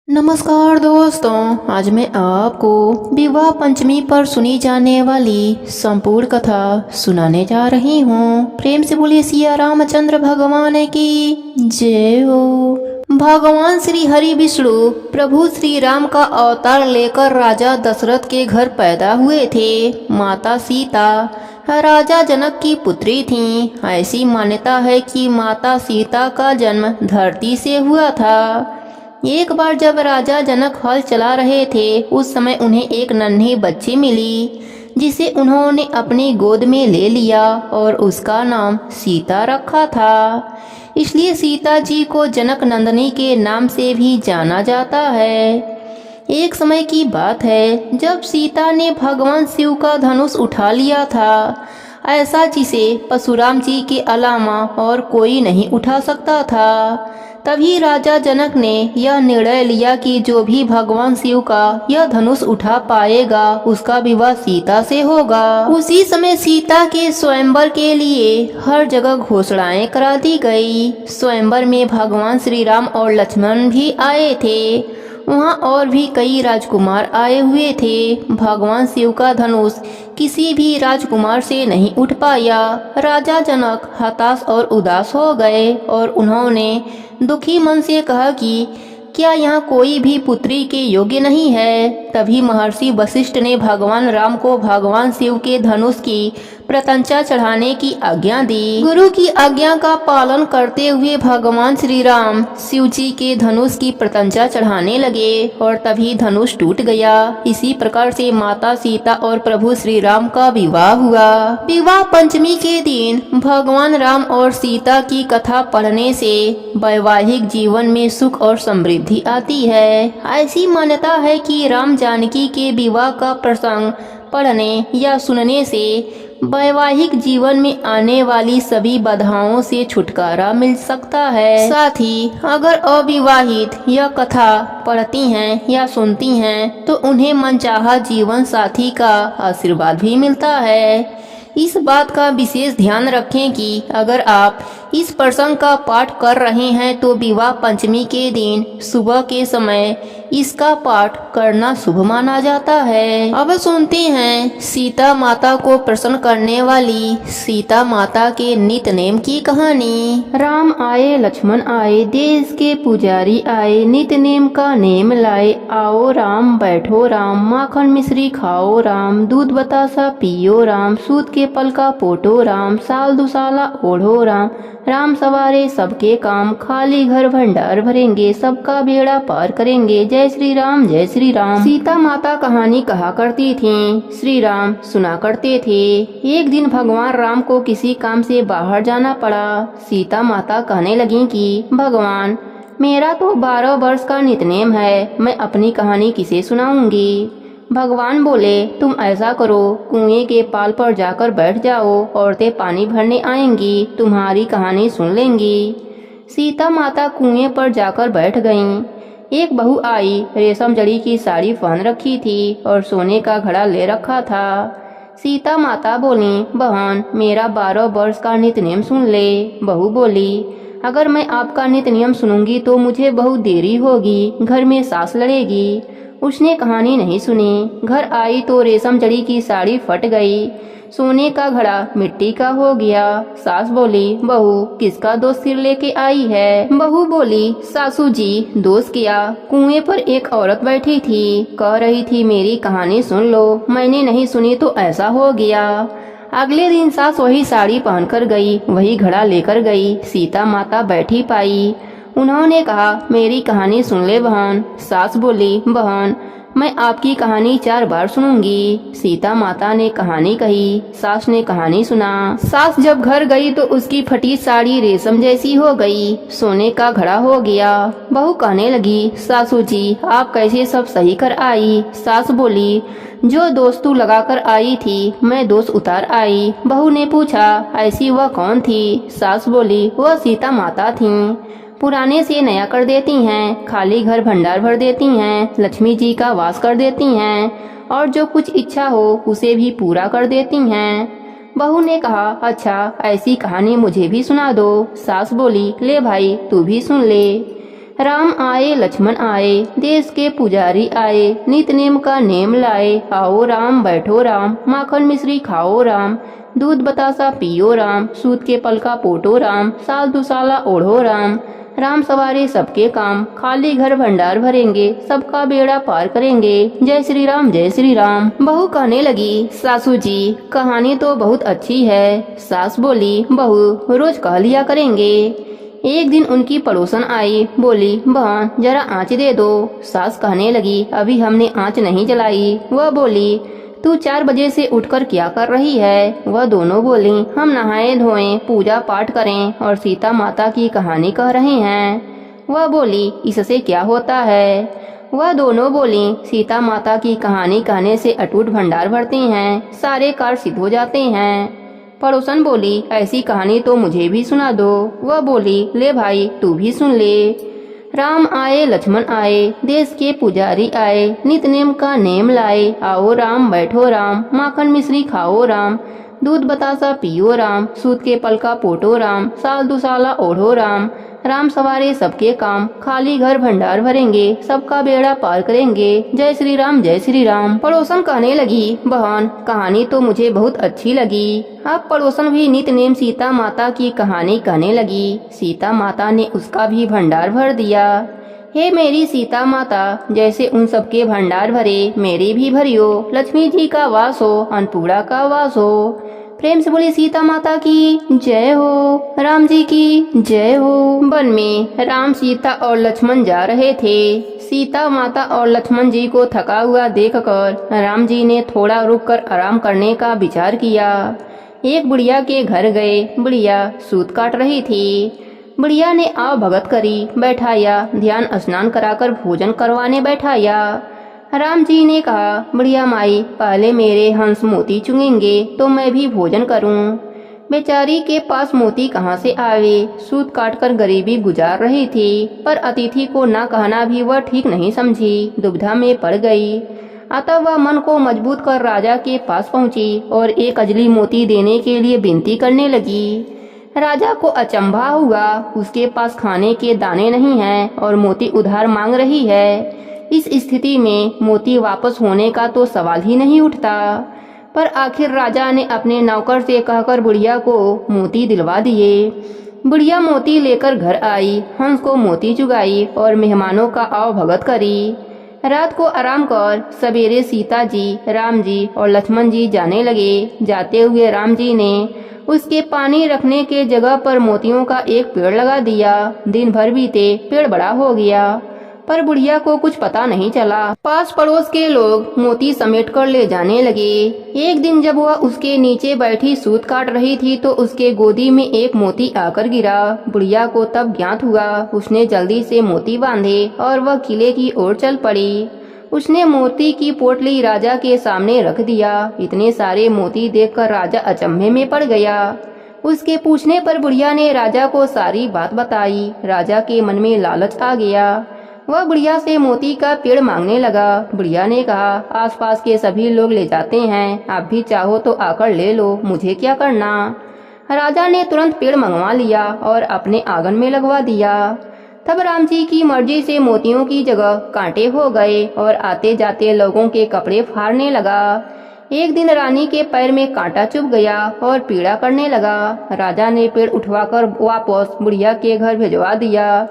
नमस्कार दोस्तों, आज मैं आपको विवाह पंचमी पर सुनी जाने वाली संपूर्ण कथा सुनाने जा रही हूँ। प्रेम से बोलिए सिया रामचंद्र भगवान की जय हो। भगवान श्री हरि विष्णु प्रभु श्री राम का अवतार लेकर राजा दशरथ के घर पैदा हुए थे। माता सीता राजा जनक की पुत्री थीं। ऐसी मान्यता है कि माता सीता का जन्म धरती से हुआ था। एक बार जब राजा जनक हल चला रहे थे, उस समय उन्हें एक नन्ही बच्ची मिली जिसे उन्होंने अपनी गोद में ले लिया और उसका नाम सीता रखा था। इसलिए सीता जी को जनक नंदनी के नाम से भी जाना जाता है। एक समय की बात है जब सीता ने भगवान शिव का धनुष उठा लिया था, ऐसा जिसे परशुराम जी के अलावा और कोई नहीं उठा सकता था। तभी राजा जनक ने यह निर्णय लिया कि जो भी भगवान शिव का यह धनुष उठा पाएगा उसका विवाह सीता से होगा। उसी समय सीता के स्वयंवर के लिए हर जगह घोषणाएं करा दी गई। स्वयंवर में भगवान श्री राम और लक्ष्मण भी आए थे। वहाँ और भी कई राजकुमार आए हुए थे। भगवान शिव का धनुष किसी भी राजकुमार से नहीं उठ पाया। राजा जनक हताश और उदास हो गए और उन्होंने दुखी मन से कहा कि क्या यहाँ कोई भी पुत्री के योग्य नहीं है। तभी महर्षि वशिष्ठ ने भगवान राम को भगवान शिव के धनुष की प्रत्यंचा चढ़ाने की आज्ञा दी। गुरु की आज्ञा का पालन करते हुए भगवान श्री राम शिव जी के धनुष की प्रत्यंचा चढ़ाने लगे और तभी धनुष टूट गया। इसी प्रकार से माता सीता और प्रभु श्री राम का विवाह हुआ। विवाह पंचमी के दिन भगवान राम और सीता की कथा पढ़ने से वैवाहिक जीवन में सुख और समृद्धि आती है। ऐसी मान्यता है कि राम जानकी के विवाह का प्रसंग पढ़ने या सुनने से वैवाहिक जीवन में आने वाली सभी बाधाओं से छुटकारा मिल सकता है। साथ ही अगर अविवाहित यह कथा पढ़ती हैं या सुनती हैं तो उन्हें मनचाहा जीवन साथी का आशीर्वाद भी मिलता है। इस बात का विशेष ध्यान रखें कि अगर आप इस प्रसंग का पाठ कर रहे हैं तो विवाह पंचमी के दिन सुबह के समय इसका पाठ करना शुभ माना जाता है। अब सुनते हैं सीता माता को प्रसन्न करने वाली सीता माता के नित नेम की कहानी। राम आए लक्ष्मण आए, देश के पुजारी आए, नित नेम का नेम लाए। आओ राम बैठो राम, माखन मिश्री खाओ राम, दूध बतासा पियो राम, सूत के पल का पोटो राम, साल दुसाला ओढ़ो राम, राम सवारे सबके काम, खाली घर भंडार भरेंगे, सबका बेड़ा पार करेंगे, जय श्री राम जय श्री राम। सीता माता कहानी कहा करती थीं, श्री राम सुना करते थे। एक दिन भगवान राम को किसी काम से बाहर जाना पड़ा। सीता माता कहने लगी कि भगवान, मेरा तो 12 वर्ष का नितनेम है, मैं अपनी कहानी किसे सुनाऊंगी। भगवान बोले, तुम ऐसा करो, कुएं के पाल पर जाकर बैठ जाओ, औरतें पानी भरने आएंगी, तुम्हारी कहानी सुन लेंगी। सीता माता कुएं पर जाकर बैठ गईं। एक बहू आई, रेशम जड़ी की साड़ी पहन रखी थी और सोने का घड़ा ले रखा था। सीता माता बोली, बहन मेरा 12 वर्ष का नितनेम सुन ले। बहू बोली, अगर मैं आपका नित नियम सुनूंगी तो मुझे बहुत देरी होगी, घर में सास लड़ेगी। उसने कहानी नहीं सुनी। घर आई तो रेशम जड़ी की साड़ी फट गई, सोने का घड़ा मिट्टी का हो गया। सास बोली, बहू किसका दोष सिर लेके आई है। बहू बोली, सासू जी दोष किया, कुएं पर एक औरत बैठी थी, कह रही थी मेरी कहानी सुन लो, मैंने नहीं सुनी तो ऐसा हो गया। अगले दिन सास वही साड़ी पहनकर गई, वही घड़ा लेकर गई। सीता माता बैठी पाई। उन्होंने कहा, मेरी कहानी सुन ले बहन। सास बोली, बहन मैं आपकी कहानी 4 बार सुनूंगी। सीता माता ने कहानी कही, सास ने कहानी सुना। सास जब घर गई तो उसकी फटी साड़ी रेशम जैसी हो गई, सोने का घड़ा हो गया। बहू कहने लगी, सासू जी आप कैसे सब सही कर आई। सास बोली, जो दोस्त तू लगा कर आई थी मैं दोस्त उतार आई। बहू ने पूछा, ऐसी वह कौन थी। सास बोली, वह सीता माता थी, पुराने से नया कर देती हैं, खाली घर भंडार भर देती हैं, लक्ष्मी जी का वास कर देती हैं और जो कुछ इच्छा हो उसे भी पूरा कर देती हैं। बहू ने कहा, अच्छा ऐसी कहानी मुझे भी सुना दो। सास बोली, ले भाई तू भी सुन ले। राम आए लक्ष्मण आए, देश के पुजारी आए, नित नेम का नेम लाए। आओ राम बैठो राम, माखन मिश्री खाओ राम, दूध बतासा पियो राम, सूत के पल का पोटो राम, साल दुसाला ओढ़ो राम। राम सवारे सबके काम, खाली घर भंडार भरेंगे, सबका बेड़ा पार करेंगे। जय श्री राम जय श्री राम। बहू कहने लगी, सासू जी कहानी तो बहुत अच्छी है। सास बोली, बहू रोज कह लिया करेंगे। एक दिन उनकी पड़ोसन आई, बोली, बहन जरा आँच दे दो। सास कहने लगी, अभी हमने आँच नहीं जलाई। वह बोली, तू 4 बजे से उठकर क्या कर रही है? वह दोनों बोली, हम नहाए धोएं, पूजा पाठ करें और सीता माता की कहानी कह रहे हैं। वह बोली, इससे क्या होता है? वह दोनों बोली, सीता माता की कहानी कहने से अटूट भंडार भरते हैं, सारे कार्य सिद्ध हो जाते हैं। पड़ोसन बोली, ऐसी कहानी तो मुझे भी सुना दो। वह बोली, ले भाई तू भी सुन ले। राम आए लक्ष्मण आए, देश के पुजारी आए, नित नेम का नेम लाए। आओ राम बैठो राम, माखन मिश्री खाओ राम, दूध बतासा पियो राम, सूत के पल का पोटो राम, साल दुसाला ओढ़ो राम। राम सवारे सबके काम, खाली घर भंडार भरेंगे, सबका बेड़ा पार करेंगे। जय श्री राम जय श्री राम। पड़ोसन कहने लगी, बहन कहानी तो मुझे बहुत अच्छी लगी। अब पड़ोसन भी नित नेम सीता माता की कहानी कहने लगी। सीता माता ने उसका भी भंडार भर दिया। हे मेरी सीता माता, जैसे उन सबके भंडार भरे, मेरे भी भरियो। लक्ष्मी जी का वास हो, अन्नपूर्णा का वास हो। प्रेम से बोली सीता माता की जय हो, राम जी की जय हो। वन में राम सीता और लक्ष्मण जा रहे थे। सीता माता और लक्ष्मण जी को थका हुआ देखकर राम जी ने थोड़ा रुककर आराम करने का विचार किया। एक बुढ़िया के घर गए। बुढ़िया सूत काट रही थी। बुढ़िया ने आव भगत करी, बैठाया, ध्यान स्नान कराकर भोजन करवाने बैठाया। राम जी ने कहा, बुढ़िया माई पहले मेरे हंस मोती चुंगेंगे तो मैं भी भोजन करूं। बेचारी के पास मोती कहाँ से आवे? सूत काटकर गरीबी गुजार रही थी, पर अतिथि को न कहना भी वह ठीक नहीं समझी, दुविधा में पड़ गई। अतः वह मन को मजबूत कर राजा के पास पहुंची और एक अजली मोती देने के लिए विनती करने लगी। राजा को अचंभा हुआ, उसके पास खाने के दाने नहीं हैं और मोती उधार मांग रही है। इस स्थिति में मोती वापस होने का तो सवाल ही नहीं उठता। पर आखिर राजा ने अपने नौकर से कहकर बुढ़िया को मोती दिलवा दिए। बुढ़िया मोती लेकर घर आई, हंस को मोती चुगाई और मेहमानों का आव भगत करी। रात को आराम कर सवेरे सीता जी, राम जी और लक्ष्मण जी जाने लगे। जाते हुए राम जी ने उसके पानी रखने के जगह पर मोतियों का एक पेड़ लगा दिया। दिन भर बीते, पेड़ बड़ा हो गया, पर बुढ़िया को कुछ पता नहीं चला। पास पड़ोस के लोग मोती समेट कर ले जाने लगे। एक दिन जब वह उसके नीचे बैठी सूत काट रही थी तो उसके गोदी में एक मोती आकर गिरा। बुढ़िया को तब ज्ञात हुआ। उसने जल्दी से मोती बांधे और वह किले की ओर चल पड़ी। उसने मोती की पोटली राजा के सामने रख दिया। इतने सारे मोती देखकर राजा अचंभे में पड़ गया। उसके पूछने पर बुढ़िया ने राजा को सारी बात बताई। राजा के मन में लालच आ गया। वह बुढ़िया से मोती का पेड़ मांगने लगा। बुढ़िया ने कहा, आसपास के सभी लोग ले जाते हैं, आप भी चाहो तो आकर ले लो, मुझे क्या करना। राजा ने तुरंत पेड़ मंगवा लिया और अपने आंगन में लगवा दिया। तब राम जी की मर्जी से मोतियों की जगह कांटे हो गए और आते जाते लोगों के कपड़े फाड़ने लगा। एक दिन रानी के पैर में कांटा चुभ गया और पीड़ा करने लगा। राजा ने पेड़ उठवाकर वापस बुढ़िया के घर भिजवा दिया।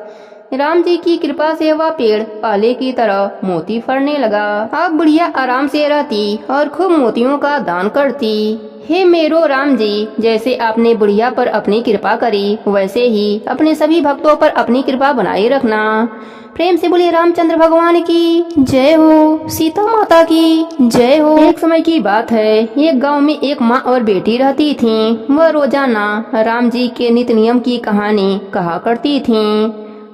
राम जी की कृपा से वह पेड़ पहले की तरह मोती फड़ने लगा। अब बुढ़िया आराम से रहती और खूब मोतियों का दान करती। हे मेरो राम जी, जैसे आपने बुढ़िया पर अपनी कृपा करी, वैसे ही अपने सभी भक्तों पर अपनी कृपा बनाए रखना। प्रेम से बोले रामचंद्र भगवान की जय हो, सीता माता की जय हो। एक समय की बात है, एक गांव में एक माँ और बेटी रहती थीं। वह रोजाना राम जी के नित्य नियम की कहानी कहा करती थीं।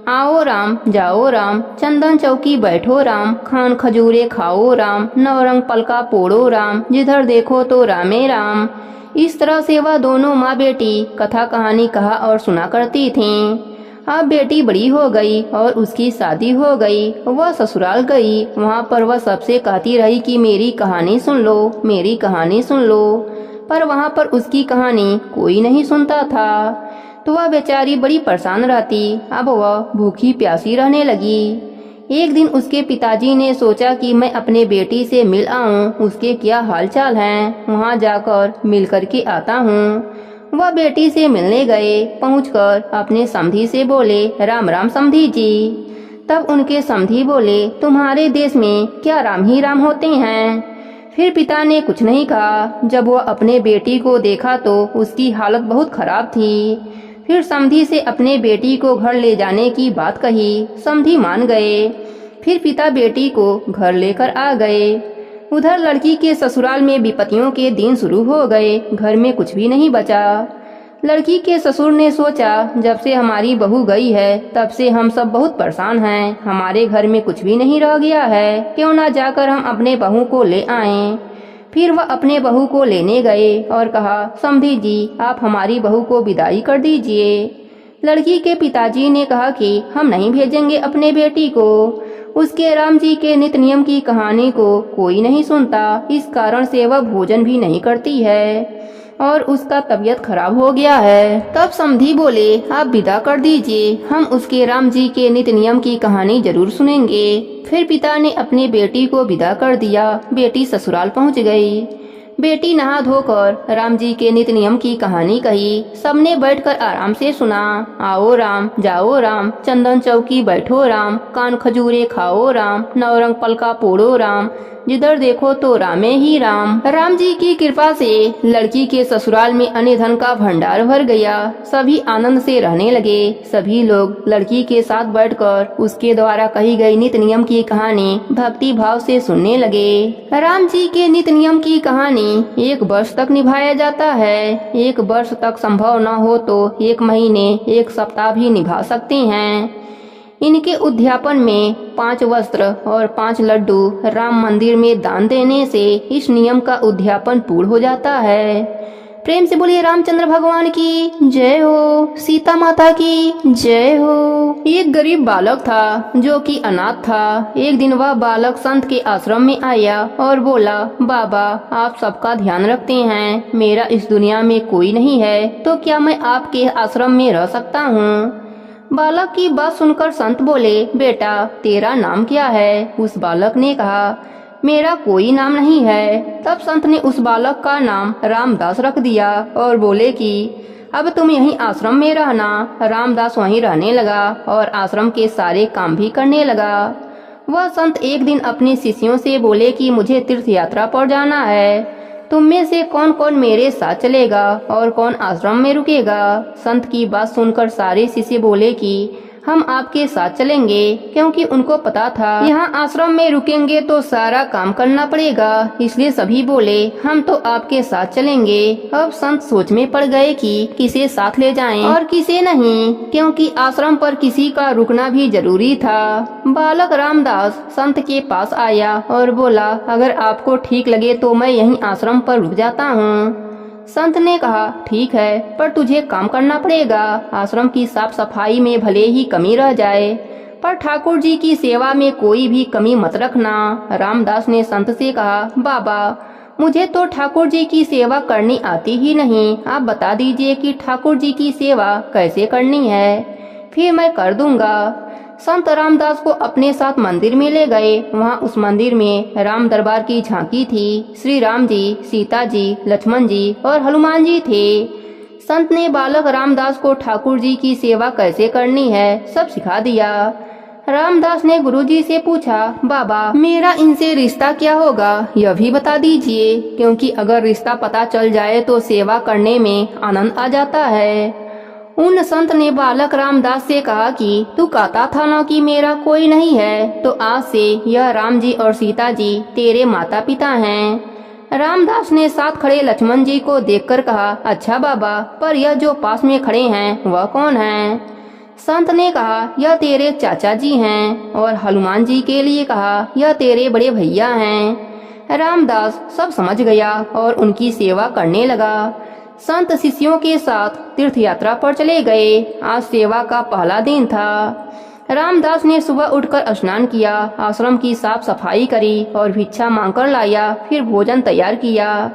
आओ राम, जाओ राम, चंदन चौकी बैठो राम, खान खजूरे खाओ राम, नवरंग पलका पोड़ो राम, जिधर देखो तो रामे राम। इस तरह से वह दोनों माँ बेटी कथा कहानी कहा और सुना करती थीं। अब बेटी बड़ी हो गई और उसकी शादी हो गई। वह ससुराल गई। वहाँ पर वह सबसे कहती रही कि मेरी कहानी सुन लो, मेरी कहानी सुन लो, पर वहाँ पर उसकी कहानी कोई नहीं सुनता था। तो वह बेचारी बड़ी परेशान रहती। अब वह भूखी प्यासी रहने लगी। एक दिन उसके पिताजी ने सोचा कि मैं अपने बेटी से मिल आऊं, उसके क्या हालचाल हैं, वहां जाकर मिल करके आता हूं। वह बेटी से मिलने गए। पहुंचकर अपने समधी से बोले, राम राम समधी जी। तब उनके समधी बोले, तुम्हारे देश में क्या राम ही राम होते हैं? फिर पिता ने कुछ नहीं कहा। जब वह अपने बेटी को देखा तो उसकी हालत बहुत खराब थी। फिर समधी से अपने बेटी को घर ले जाने की बात कही। समधी मान गए। फिर पिता बेटी को घर लेकर आ गए। उधर लड़की के ससुराल में विपत्तियों के दिन शुरू हो गए। घर में कुछ भी नहीं बचा। लड़की के ससुर ने सोचा, जब से हमारी बहू गई है तब से हम सब बहुत परेशान हैं। हमारे घर में कुछ भी नहीं रह गया है, क्यों ना जाकर हम अपने बहू को ले आएं। फिर वह अपने बहू को लेने गए और कहा, समधी जी आप हमारी बहू को विदाई कर दीजिए। लड़की के पिताजी ने कहा कि हम नहीं भेजेंगे अपने बेटी को। उसके राम जी के नित्य नियम की कहानी को कोई नहीं सुनता, इस कारण से वह भोजन भी नहीं करती है और उसका तबीयत खराब हो गया है। तब समधी बोले, आप विदा कर दीजिए, हम उसके राम जी के नित्य नियम की कहानी जरूर सुनेंगे। फिर पिता ने अपनी बेटी को विदा कर दिया। बेटी ससुराल पहुंच गई। बेटी नहा धोकर राम जी के नित्य नियम की कहानी कही। सबने बैठकर आराम से सुना। आओ राम, जाओ राम, चंदन चौकी बैठो राम, कान खजूरे खाओ राम, नवरंग पलका पोड़ो राम, जिधर देखो तो रामे ही राम। राम जी की कृपा से लड़की के ससुराल में अन्न धन का भंडार भर गया। सभी आनंद से रहने लगे। सभी लोग लड़की के साथ बैठकर उसके द्वारा कही गई नित्य नियम की कहानी भक्ति भाव से सुनने लगे। राम जी के नित्य नियम की कहानी 1 वर्ष तक निभाया जाता है। 1 वर्ष तक संभव न हो तो 1 महीने 1 सप्ताह भी निभा सकते हैं। इनके उद्यापन में 5 वस्त्र और 5 लड्डू राम मंदिर में दान देने से इस नियम का उद्यापन पूर्ण हो जाता है। प्रेम से बोलिए रामचंद्र भगवान की जय हो, सीता माता की जय हो। एक गरीब बालक था जो कि अनाथ था। एक दिन वह बालक संत के आश्रम में आया और बोला, बाबा आप सबका ध्यान रखते हैं, मेरा इस दुनिया में कोई नहीं है, तो क्या मैं आपके आश्रम में रह सकता हूँ? बालक की बात सुनकर संत बोले, बेटा तेरा नाम क्या है? उस बालक ने कहा, मेरा कोई नाम नहीं है। तब संत ने उस बालक का नाम रामदास रख दिया और बोले कि अब तुम यहीं आश्रम में रहना। रामदास वहीं रहने लगा और आश्रम के सारे काम भी करने लगा। वह संत एक दिन अपने शिष्यों से बोले कि मुझे तीर्थ यात्रा पर जाना है, तुम में से कौन कौन मेरे साथ चलेगा और कौन आश्रम में रुकेगा? संत की बात सुनकर सारे शिष्य बोले कि हम आपके साथ चलेंगे, क्योंकि उनको पता था यहाँ आश्रम में रुकेंगे तो सारा काम करना पड़ेगा। इसलिए सभी बोले हम तो आपके साथ चलेंगे। अब संत सोच में पड़ गए कि किसे साथ ले जाएं और किसे नहीं, क्योंकि आश्रम पर किसी का रुकना भी जरूरी था। बालक रामदास संत के पास आया और बोला, अगर आपको ठीक लगे तो मैं यहीं आश्रम पर रुक जाता हूँ। संत ने कहा, ठीक है, पर तुझे काम करना पड़ेगा। आश्रम की साफ सफाई में भले ही कमी रह जाए, पर ठाकुर जी की सेवा में कोई भी कमी मत रखना। रामदास ने संत से कहा, बाबा मुझे तो ठाकुर जी की सेवा करनी आती ही नहीं, आप बता दीजिए कि ठाकुर जी की सेवा कैसे करनी है, फिर मैं कर दूंगा। संत रामदास को अपने साथ मंदिर में ले गए। वहाँ उस मंदिर में राम दरबार की झांकी थी। श्री राम जी, सीता जी, लक्ष्मण जी और हनुमान जी थे। संत ने बालक रामदास को ठाकुर जी की सेवा कैसे करनी है सब सिखा दिया। रामदास ने गुरुजी से पूछा, बाबा मेरा इनसे रिश्ता क्या होगा यह भी बता दीजिए, क्योंकि अगर रिश्ता पता चल जाए तो सेवा करने में आनंद आ जाता है। उन संत ने बालक रामदास से कहा कि तू कहता था ना कि मेरा कोई नहीं है, तो आज से यह राम जी और सीता जी तेरे माता पिता हैं। रामदास ने साथ खड़े लक्ष्मण जी को देखकर कहा, अच्छा बाबा, पर यह जो पास में खड़े हैं वह कौन हैं? संत ने कहा, यह तेरे चाचा जी हैं। और हनुमान जी के लिए कहा, यह तेरे बड़े भैया हैं। रामदास सब समझ गया और उनकी सेवा करने लगा। संत शिष्यों के साथ तीर्थ यात्रा पर चले गए। आज सेवा का पहला दिन था। रामदास ने सुबह उठकर स्नान किया, आश्रम की साफ सफाई करी और भिक्षा मांगकर लाया। फिर भोजन तैयार किया।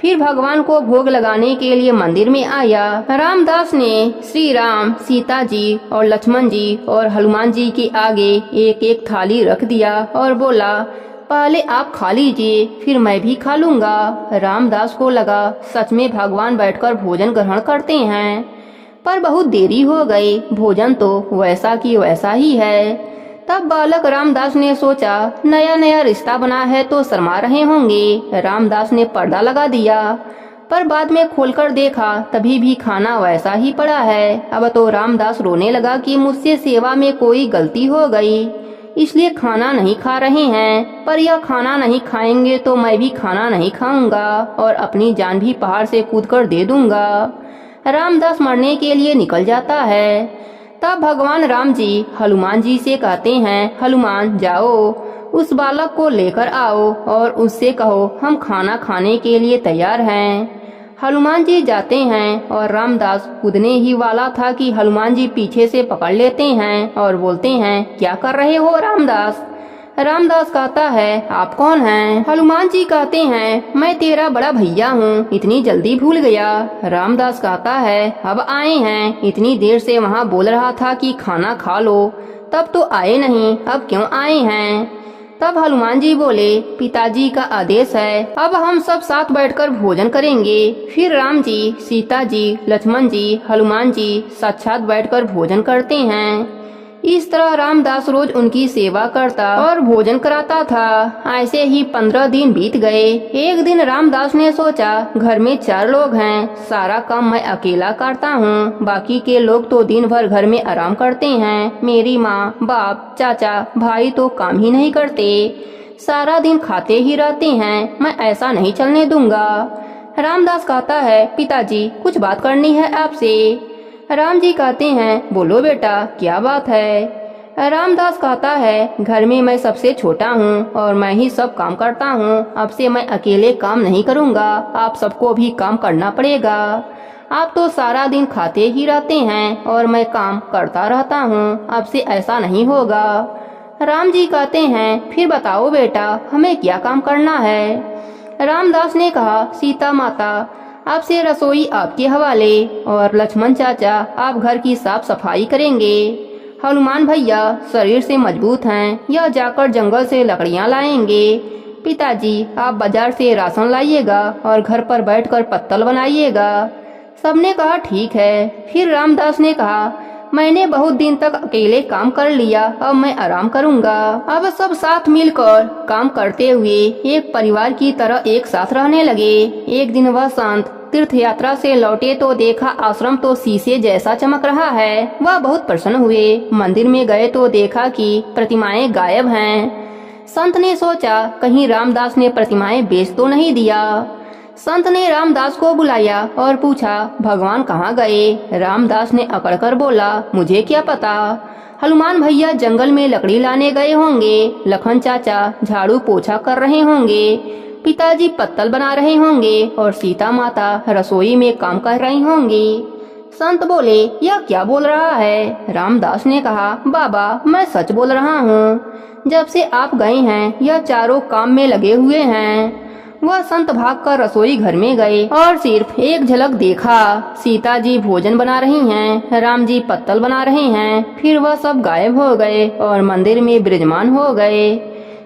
फिर भगवान को भोग लगाने के लिए मंदिर में आया। रामदास ने श्री राम, सीता जी और लक्ष्मण जी और हनुमान जी के आगे एक एक थाली रख दिया और बोला, पहले आप खा लीजिए, फिर मैं भी खा लूंगा। रामदास को लगा सच में भगवान बैठकर भोजन ग्रहण करते हैं, पर बहुत देरी हो गई, भोजन तो वैसा की वैसा ही है। तब बालक रामदास ने सोचा, नया नया रिश्ता बना है तो शर्मा रहे होंगे। रामदास ने पर्दा लगा दिया, पर बाद में खोलकर देखा तभी भी खाना वैसा ही पड़ा है। अब तो रामदास रोने लगा कि मुझसे सेवा में कोई गलती हो गई, इसलिए खाना नहीं खा रहे हैं, पर यह खाना नहीं खाएंगे तो मैं भी खाना नहीं खाऊंगा और अपनी जान भी पहाड़ से कूदकर दे दूंगा। रामदास मरने के लिए निकल जाता है। तब भगवान राम जी हनुमान जी से कहते हैं, हनुमान जाओ, उस बालक को लेकर आओ और उससे कहो हम खाना खाने के लिए तैयार हैं। हनुमान जी जाते हैं और रामदास कूदने ही वाला था कि हनुमान जी पीछे से पकड़ लेते हैं और बोलते हैं, क्या कर रहे हो रामदास? रामदास कहता है, आप कौन हैं? हनुमान जी कहते हैं, मैं तेरा बड़ा भैया हूँ, इतनी जल्दी भूल गया। रामदास कहता है, अब आए हैं, इतनी देर से वहाँ बोल रहा था कि खाना खा लो, तब तो आए नहीं, अब क्यों आए हैं? तब हनुमान जी बोले, पिताजी का आदेश है, अब हम सब साथ बैठकर भोजन करेंगे। फिर राम जी, सीता जी, लक्ष्मण जी, हनुमान जी साक्षात बैठकर भोजन करते हैं। इस तरह रामदास रोज उनकी सेवा करता और भोजन कराता था। ऐसे ही 15 दिन बीत गए। एक दिन रामदास ने सोचा, घर में 4 लोग हैं, सारा काम मैं अकेला करता हूँ, बाकी के लोग तो दिन भर घर में आराम करते हैं। मेरी माँ, बाप, चाचा, भाई तो काम ही नहीं करते, सारा दिन खाते ही रहते हैं, मैं ऐसा नहीं चलने दूंगा। रामदास कहता है, पिताजी कुछ बात करनी है आपसे। राम जी कहते हैं, बोलो बेटा, क्या बात है? रामदास कहता है, घर में मैं सबसे छोटा हूँ और मैं ही सब काम करता हूँ, अब से मैं अकेले काम नहीं करूँगा, आप सबको भी काम करना पड़ेगा। आप तो सारा दिन खाते ही रहते हैं और मैं काम करता रहता हूँ, अब से ऐसा नहीं होगा। राम जी कहते हैं, फिर बताओ बेटा, हमें क्या काम करना है? रामदास ने कहा, सीता माता, आपसे रसोई आपके हवाले और लक्ष्मण चाचा आप घर की साफ सफाई करेंगे। हनुमान भैया शरीर से मजबूत हैं, यह जाकर जंगल से लकड़ियां लाएंगे। पिताजी आप बाजार से राशन लाइएगा और घर पर बैठकर पत्तल बनाइएगा। सबने कहा ठीक है। फिर रामदास ने कहा, मैंने बहुत दिन तक अकेले काम कर लिया, अब मैं आराम करूंगा। अब सब साथ मिलकर काम करते हुए एक परिवार की तरह एक साथ रहने लगे। एक दिन वह संत तीर्थ यात्रा से लौटे तो देखा आश्रम तो शीशे जैसा चमक रहा है। वह बहुत प्रसन्न हुए। मंदिर में गए तो देखा कि प्रतिमाएं गायब हैं। संत ने सोचा, कहीं रामदास ने प्रतिमाएं बेच तो नहीं दिया। संत ने रामदास को बुलाया और पूछा, भगवान कहाँ गए? रामदास ने अकड़कर बोला, मुझे क्या पता, हनुमान भैया जंगल में लकड़ी लाने गए होंगे, लखन चाचा झाड़ू पोछा कर रहे होंगे, पिताजी पत्तल बना रहे होंगे और सीता माता रसोई में काम कर रही होंगी। संत बोले, यह क्या बोल रहा है? रामदास ने कहा, बाबा मैं सच बोल रहा हूँ, जब से आप गए हैं यह चारों काम में लगे हुए हैं। वह संत भागकर रसोई घर में गए और सिर्फ एक झलक देखा। सीता जी भोजन बना रही हैं, राम जी पत्तल बना रहे हैं। फिर वह सब गायब हो गए और मंदिर में विराजमान हो गए।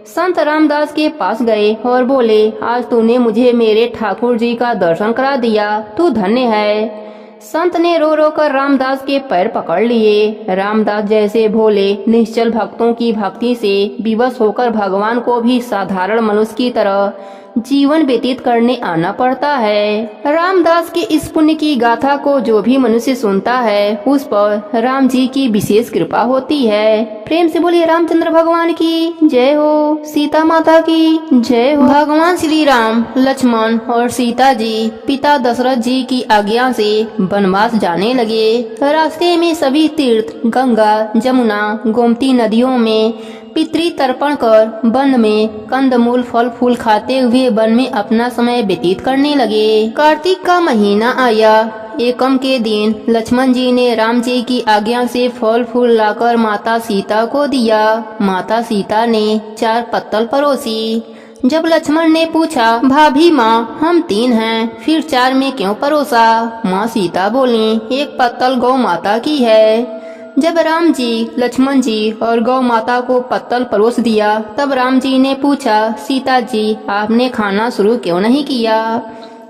संत रामदास के पास गए और बोले, आज तूने मुझे मेरे ठाकुर जी का दर्शन करा दिया, तू धन्य है। संत ने रो रो कर रामदास के पैर पकड़ लिए। रामदास जैसे भोले निश्चल भक्तों की भक्ति से विवश होकर भगवान को भी साधारण मनुष्य की तरह जीवन व्यतीत करने आना पड़ता है। रामदास के इस पुण्य की गाथा को जो भी मनुष्य सुनता है उस पर राम जी की विशेष कृपा होती है। प्रेम से बोलिए रामचंद्र भगवान की जय हो, सीता माता की जय हो। भगवान श्री राम, लक्ष्मण और सीता जी पिता दशरथ जी की आज्ञा से वनवास जाने लगे। रास्ते में सभी तीर्थ, गंगा, जमुना, गोमती नदियों में पितृ तर्पण कर वन में कंदमूल फल फूल खाते हुए वन में अपना समय व्यतीत करने लगे। कार्तिक का महीना आया। एकम के दिन लक्ष्मण जी ने राम जी की आज्ञा से फल फूल लाकर माता सीता को दिया। माता सीता ने 4 पत्तल परोसी। जब लक्ष्मण ने पूछा, भाभी माँ हम 3 हैं, फिर 4 में क्यों परोसा? माँ सीता बोली, एक पत्तल गौ माता की है। जब राम जी, लक्ष्मण जी और गौ माता को पत्तल परोस दिया, तब राम जी ने पूछा, सीता जी आपने खाना शुरू क्यों नहीं किया?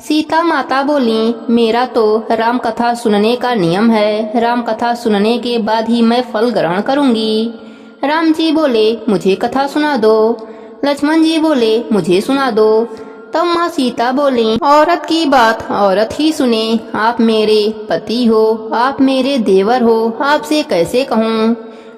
सीता माता बोली, मेरा तो राम कथा सुनने का नियम है, राम कथा सुनने के बाद ही मैं फल ग्रहण करूंगी। राम जी बोले, मुझे कथा सुना दो। लक्ष्मण जी बोले, मुझे सुना दो। तब माँ सीता बोली, औरत की बात औरत ही सुने, आप मेरे पति हो, आप मेरे देवर हो, आपसे कैसे कहूँ?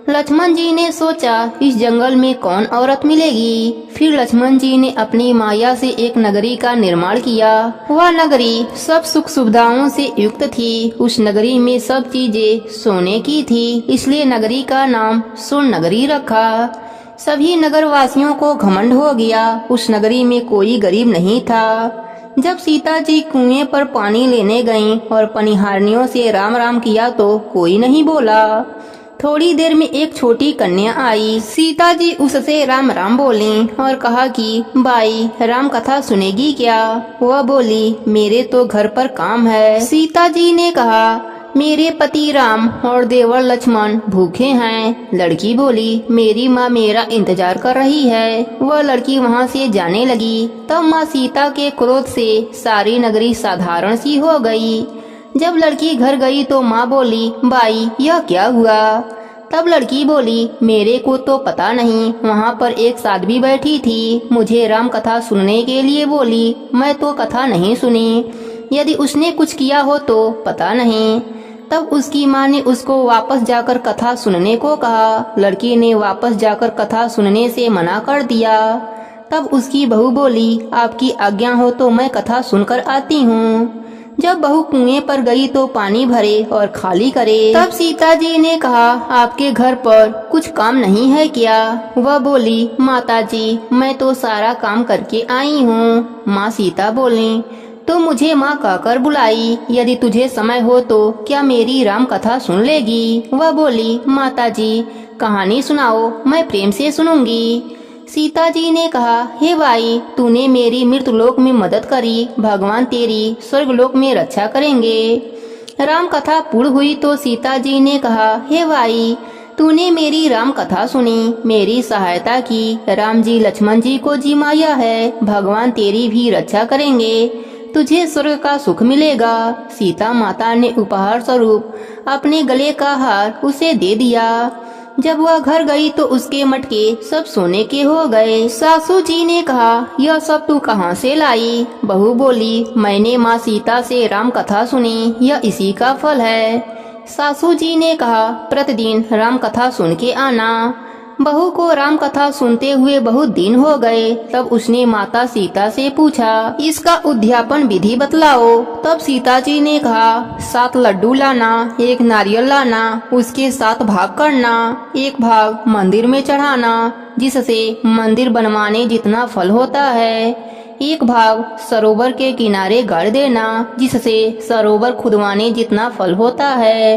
लक्ष्मण जी ने सोचा, इस जंगल में कौन औरत मिलेगी? फिर लक्ष्मण जी ने अपनी माया से एक नगरी का निर्माण किया। वह नगरी सब सुख सुविधाओं से युक्त थी। उस नगरी में सब चीजें सोने की थी, इसलिए नगरी का नाम स्वर्ण नगरी रखा। सभी नगरवासियों को घमंड हो गया, उस नगरी में कोई गरीब नहीं था। जब सीता जी कुएं पर पानी लेने गईं और पनिहारनियों से राम राम किया तो कोई नहीं बोला। थोड़ी देर में एक छोटी कन्या आई। सीता जी उससे राम राम बोली और कहा कि बाई राम कथा सुनेगी क्या? वह बोली, मेरे तो घर पर काम है। सीता जी ने कहा, मेरे पति राम और देवर लक्ष्मण भूखे हैं। लड़की बोली, मेरी माँ मेरा इंतजार कर रही है। वह लड़की वहाँ से जाने लगी। तब माँ सीता के क्रोध से सारी नगरी साधारण सी हो गई। जब लड़की घर गई तो माँ बोली, बाई यह क्या हुआ? तब लड़की बोली, मेरे को तो पता नहीं, वहाँ पर एक साध्वी बैठी थी, मुझे राम कथा सुनने के लिए बोली, मैं तो कथा नहीं सुनी। यदि उसने कुछ किया हो तो पता नहीं। तब उसकी माँ ने उसको वापस जाकर कथा सुनने को कहा। लड़की ने वापस जाकर कथा सुनने से मना कर दिया। तब उसकी बहू बोली, आपकी आज्ञा हो तो मैं कथा सुनकर आती हूँ। जब बहू कुएं पर गई तो पानी भरे और खाली करे। तब सीता जी ने कहा, आपके घर पर कुछ काम नहीं है क्या? वह बोली, माता जी मैं तो सारा काम करके आई हूँ। माँ सीता बोली, तो मुझे माँ कहकर बुलाई, यदि तुझे समय हो तो क्या मेरी राम कथा सुन लेगी? वह बोली, माता जी कहानी सुनाओ, मैं प्रेम से सुनूंगी। सीता जी ने कहा, हे भाई तूने मेरी मृतलोक में मदद करी, भगवान तेरी स्वर्गलोक में रक्षा करेंगे। राम कथा पूर्ण हुई तो सीता जी ने कहा, हे भाई तूने मेरी राम कथा सुनी, मेरी सहायता की, राम जी लक्ष्मण जी को जिमाया है, भगवान तेरी भी रक्षा करेंगे, तुझे स्वर्ग का सुख मिलेगा। सीता माता ने उपहार स्वरूप अपने गले का हार उसे दे दिया। जब वह घर गई तो उसके मटके सब सोने के हो गए। सासू जी ने कहा, यह सब तू कहाँ से लाई? बहू बोली, मैंने माँ सीता से राम कथा सुनी, यह इसी का फल है। सासू जी ने कहा, प्रतिदिन राम कथा सुन के आना। बहू को राम कथा सुनते हुए बहुत दिन हो गए। तब उसने माता सीता से पूछा, इसका उद्यापन विधि बतलाओ। तब सीता जी ने कहा, 7 लड्डू लाना, 1 नारियल लाना, उसके 7 भाग करना, 1 भाग मंदिर में चढ़ाना, जिससे मंदिर बनवाने जितना फल होता है, 1 भाग सरोवर के किनारे गाड़ देना, जिससे सरोवर खुदवाने जितना फल होता है,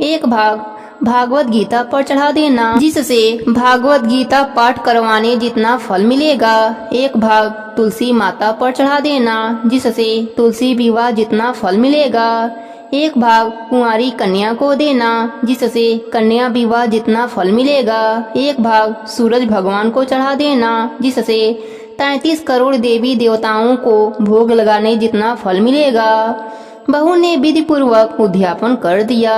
1 भाग भागवत गीता पर चढ़ा देना, जिससे भागवत गीता पाठ करवाने जितना फल मिलेगा, 1 भाग तुलसी माता पर चढ़ा देना, जिससे तुलसी विवाह जितना फल मिलेगा, 1 भाग कुंवारी कन्या को देना, जिससे कन्या विवाह जितना फल मिलेगा, 1 भाग सूरज भगवान को चढ़ा देना, जिससे 33 करोड़ देवी देवताओं को भोग लगाने जितना फल मिलेगा। बहू ने विधि पूर्वक उद्यापन कर दिया।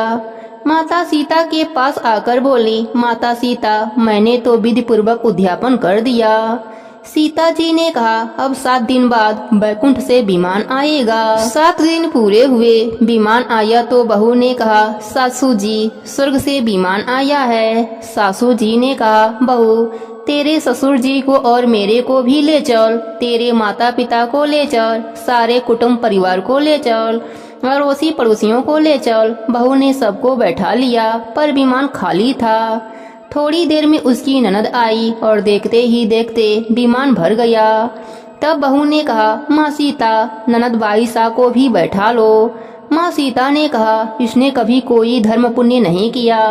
माता सीता के पास आकर बोली, माता सीता मैंने तो विधि पूर्वक उद्यापन कर दिया। सीता जी ने कहा, अब 7 दिन बाद बैकुंठ से विमान आएगा। 7 दिन पूरे हुए, विमान आया तो बहू ने कहा, सासू जी स्वर्ग से विमान आया है। सासू जी ने कहा, बहू तेरे ससुर जी को और मेरे को भी ले चल, तेरे माता पिता को ले चल, सारे कुटुंब परिवार को ले चल, अड़ोसी पड़ोसियों को ले चल। बहू ने सबको बैठा लिया, पर विमान खाली था। थोड़ी देर में उसकी ननद आई और देखते ही देखते विमान भर गया। तब बहू ने कहा, माँ सीता ननद बाईसा को भी बैठा लो। माँ सीता ने कहा, इसने कभी कोई धर्म पुण्य नहीं किया।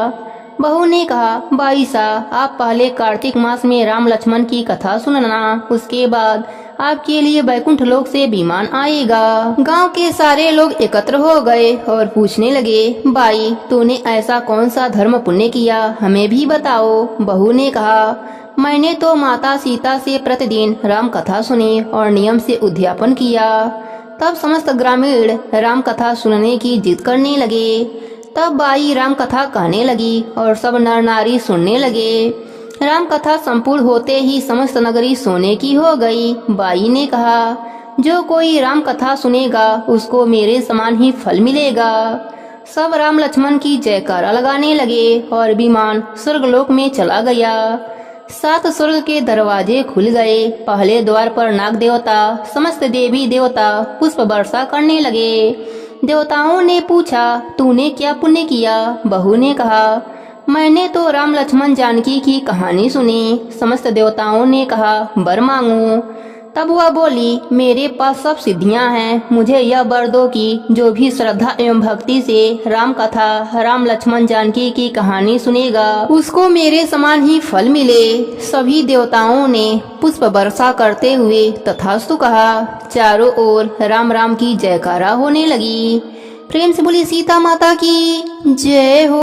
बहू ने कहा, भाई साहब आप पहले कार्तिक मास में राम लक्ष्मण की कथा सुनना, उसके बाद आपके लिए बैकुंठ लोक से विमान आएगा। गांव के सारे लोग एकत्र हो गए और पूछने लगे, भाई तूने ऐसा कौन सा धर्म पुण्य किया, हमें भी बताओ। बहू ने कहा, मैंने तो माता सीता से प्रतिदिन राम कथा सुनी और नियम से उद्यापन किया। तब समस्त ग्रामीण राम कथा सुनने की जिद करने लगे। तब बाई राम कथा कहने लगी और सब नर नारी सुनने लगे। राम कथा संपूर्ण होते ही समस्त नगरी सोने की हो गई। बाई ने कहा, जो कोई राम कथा सुनेगा उसको मेरे समान ही फल मिलेगा। सब राम लक्ष्मण की जयकारा लगाने लगे और विमान स्वर्गलोक में चला गया। 7 स्वर्ग के दरवाजे खुल गए। पहले द्वार पर नाग देवता समस्त देवी देवता पुष्प वर्षा करने लगे। देवताओं ने पूछा, तूने क्या पुण्य किया? बहू ने कहा, मैंने तो राम लक्ष्मण जानकी की कहानी सुनी। समस्त देवताओं ने कहा, वर मांगो। तब वह बोली, मेरे पास सब सिद्धियां हैं, मुझे यह वर दो कि जो भी श्रद्धा एवं भक्ति से राम कथा राम लक्ष्मण जानकी की कहानी सुनेगा उसको मेरे समान ही फल मिले। सभी देवताओं ने पुष्प वर्षा करते हुए तथास्तु कहा। चारों ओर राम राम की जयकारा होने लगी। प्रेम से बोली सीता माता की जय हो।